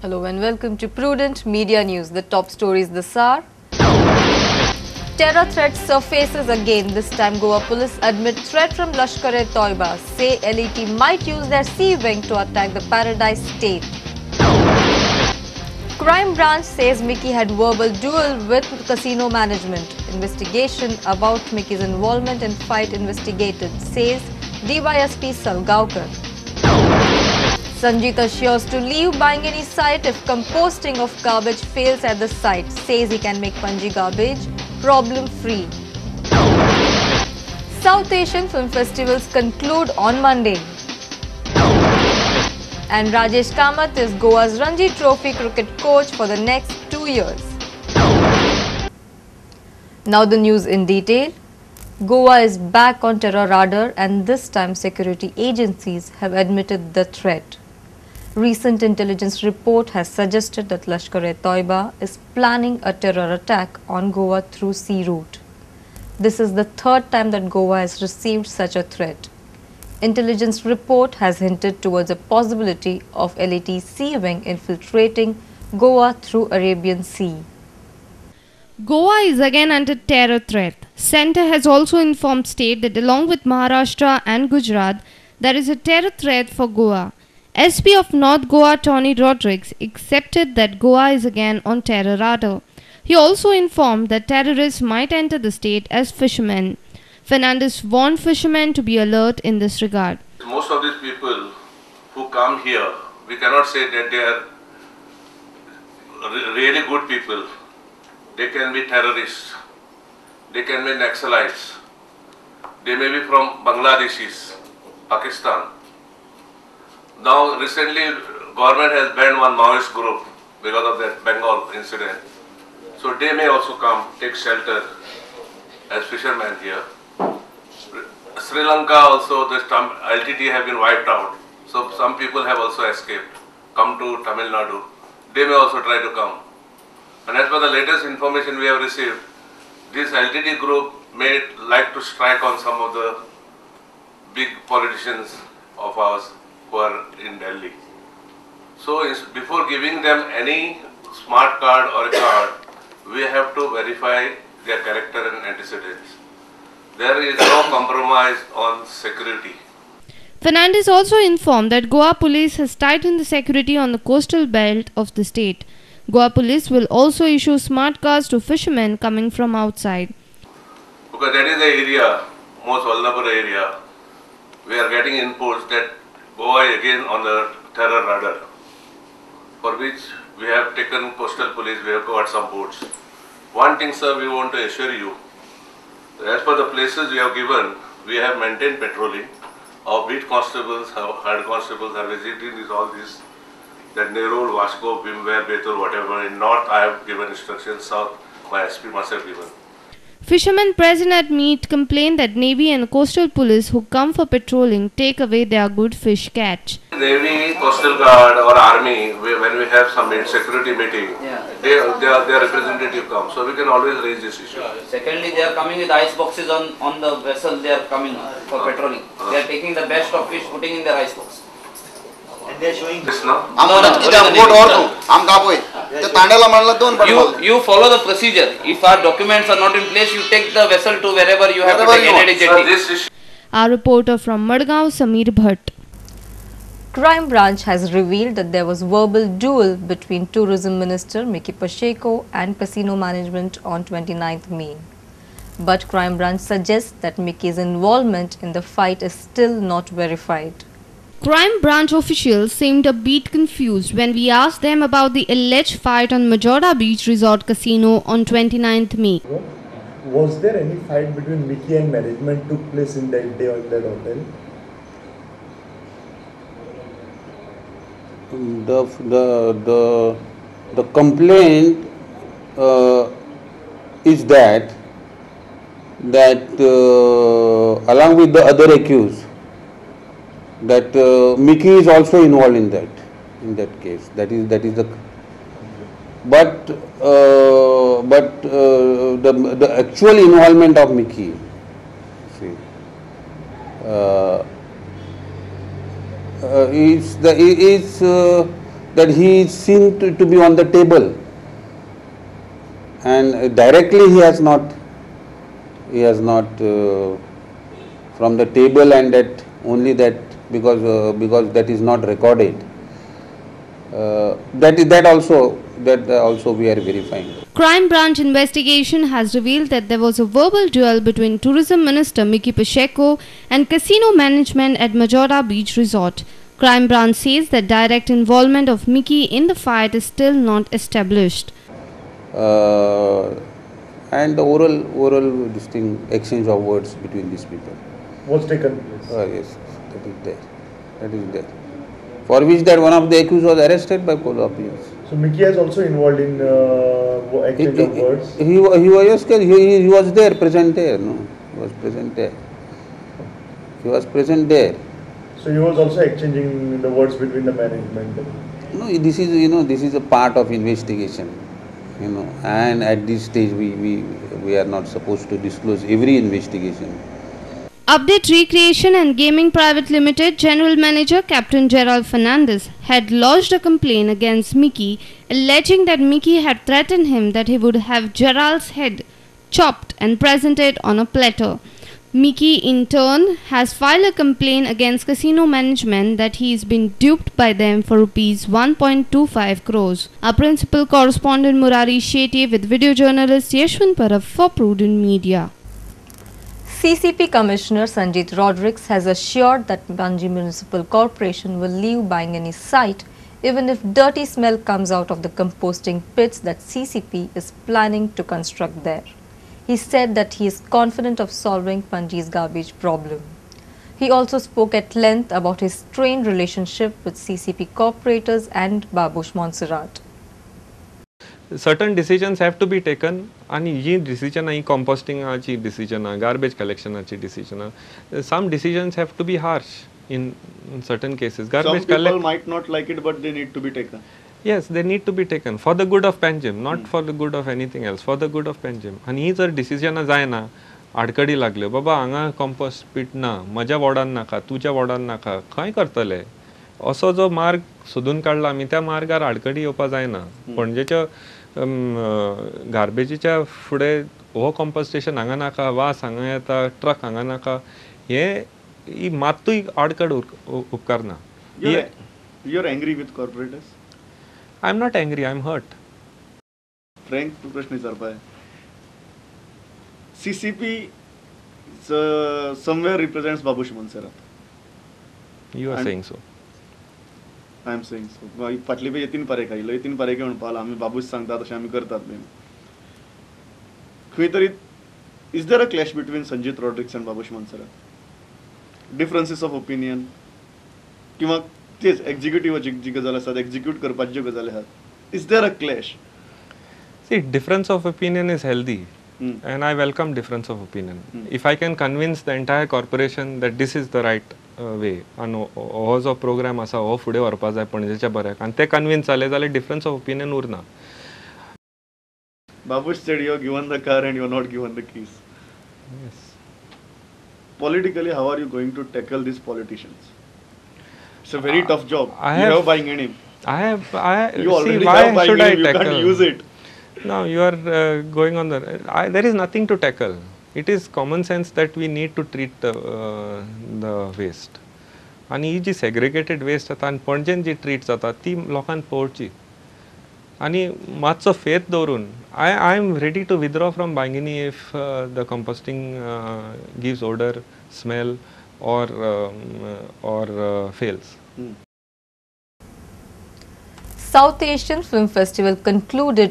Hello and welcome to Prudent Media News. The top stories this hour. Terror threat surfaces again. This time Goa police admit threat from Lashkar-e-Toiba. Say LET might use their sea wing to attack the Paradise State. Crime branch says Mickey had verbal duel with casino management. Investigation about Mickey's involvement in fight investigated, says DYSP Salgaonkar. Sanjit assures to leave buying any site if composting of garbage fails at the site. Says he can make Panji garbage problem-free. South Asian film festivals conclude on Monday. And Rajesh Kamath is Goa's Ranji Trophy cricket coach for the next 2 years. Now the news in detail. Goa is back on terror radar, and this time security agencies have admitted the threat. Recent intelligence report has suggested that Lashkar-e-Toiba is planning a terror attack on Goa through sea route. This is the third time that Goa has received such a threat. Intelligence report has hinted towards a possibility of LET sea wing infiltrating Goa through Arabian Sea. Goa is again under terror threat. Centre has also informed state that along with Maharashtra and Gujarat, there is a terror threat for Goa. SP of North Goa Tony Rodrigues accepted that Goa is again on terror radar. He also informed that terrorists might enter the state as fishermen. Fernandes warned fishermen to be alert in this regard. Most of these people who come here, we cannot say that they are really good people. They can be terrorists. They can be Naxalites. They may be from Bangladeshis, Pakistan. Now recently government has banned one Maoist group because of that Bengal incident. So they may also come take shelter as fishermen here. Sri Lanka also, the LTT have been wiped out. So some people have also escaped, come to Tamil Nadu. They may also try to come. And as per the latest information we have received, this LTT group may like to strike on some of the big politicians of ours who are in Delhi. So before giving them any smart card or a card, we have to verify their character and antecedents. There is no compromise on security. Fernandes also informed that Goa police has tightened the security on the coastal belt of the state. Goa police will also issue smart cards to fishermen coming from outside. Because that is the area, most vulnerable area. We are getting inputs that Goa is again on the terror radar, for which we have taken coastal police, we have got some boats. One thing, sir, we want to assure you, as per the places we have given, we have maintained patrolling. Our beat constables, head constables are visiting all this, that Nerul, Vasco, Bimware, Betul, whatever. In north I have given instructions, south my SP must have given. Fishermen present at meet complained that Navy and coastal police who come for patrolling take away their good fish catch. Navy, Coastal Guard or Army, when we have some security meeting, their representative come, so we can always raise this issue. Secondly, they are coming with ice boxes on the vessel, they are coming for patrolling. They are taking the best of fish, putting in their ice box. And they are showing this now. You follow the procedure. If our documents are not in place, you take the vessel to wherever you have to take NAD. Our reporter from Madgaon, Sameer Bhatt. Crime branch has revealed that there was verbal duel between Tourism Minister Mickey Pacheco and casino management on 29th May. But crime branch suggests that Mickey's involvement in the fight is still not verified. Crime branch officials seemed a bit confused when we asked them about the alleged fight on Majora Beach Resort Casino on 29th May. Was there any fight between Mickey and management took place in that day on that hotel? The complaint is that along with the other accused, that Mickey is also involved in that case. That is the. But the actual involvement of Mickey, see, is that he is seen to be on the table, and directly he has not from the table, and that only that because that is not recorded. That also we are verifying. Crime branch investigation has revealed that there was a verbal duel between Tourism Minister Mickey Pacheco and casino management at Majora Beach Resort. Crime branch says that direct involvement of Mickey in the fight is still not established. And the oral exchange of words between these people What's taken place? yes, that is there, for which that one of the accused was arrested by Polo police. So Mickey is also involved in exchange of words. He was there, present there. No, he was present there. He was present there. So he was also exchanging the words between the management. No, this is a part of investigation. And at this stage we are not supposed to disclose every investigation. Update Recreation and Gaming Private Limited General Manager Captain Gerald Fernandez had lodged a complaint against Mickey, alleging that Mickey had threatened him that he would have Gerald's head chopped and presented on a platter. Mickey in turn has filed a complaint against casino management that he is being duped by them for rupees 1.25 crores. Our principal correspondent Murari Shetty with video journalist Yashwant Parab for Prudent Media. CCP Commissioner Sanjit Rodrigues has assured that Panji Municipal Corporation will leave Bangani site even if dirty smell comes out of the composting pits that CCP is planning to construct there. He said that he is confident of solving Panji's garbage problem. He also spoke at length about his strained relationship with CCP corporators and Babush Montserrat. Certain decisions have to be taken, and ये decision आहे composting ची decision आहे, garbage collection ची decision आहे. Some decisions have to be harsh in certain cases. Garbage Some people might not like it, but they need to be taken. Yes, they need to be taken for the good of Panjim, not for the good of anything else, for the good of Panjim. आणि ही जर decision जाय ना, आडकडी लागले, बाबा हांगा compost pit ना, माझ्या वॉर्डान नाका, तुझ्या वॉर्डान नाका, काय करतले? असो जो मार्ग सोदून काढला आम्ही त्या मार्गार आडकडी येवपा जायना. पणजेच्या गार्बेजीच्या फुडें हो कंपोस्टेशन हांगा नाका, वास हांगा येता, ट्रक हांगा नाका, ही मात्तूय आडकड उपकारना. You're angry with corporators? I'm not angry, I'm hurt. Frank प्रश्न विचारपाय. CCP somewhere represents Babush Montserrat. You are saying so. I am saying so. फाटली पे यतीन पारेख आयलो, यतीन पारेखे म्हणून पावला, आम्ही बाबूश सांगता तशें आमी करतात बीन. खंय तरी is there a clash between Sanjit Rodrigues and Babush Montserrat? Differences of opinion किंवा तेच executive जी गजाल आसात, execute करपाच्यो ज्यो गजाली आसात. Is there a clash? See, difference of opinion is healthy. And I welcome difference of opinion. If I can convince the entire corporation that this is the right way, and हो जो program आसा हो फुडें व्हरपा जाय पणजेच्या बऱ्याक, आणि ते convince जाले जाल्यार difference of opinion उरना. Babush said you are given the car and you are not given the keys. Yes. Politically, how are you going to tackle these politicians? It's a very tough job. You have buying in him. You already have buying in him. You can't use it. No, you are going on there is nothing to tackle. It is common sense that we need to treat the waste. And he ji segregated waste जाता आणि पणजेन जी treat जाता ती लोकांक पळोवची. आणि मातसो faith दवरून I am ready to withdraw from Bangini if the composting gives odor, smell or fails. South Asian Film Festival concluded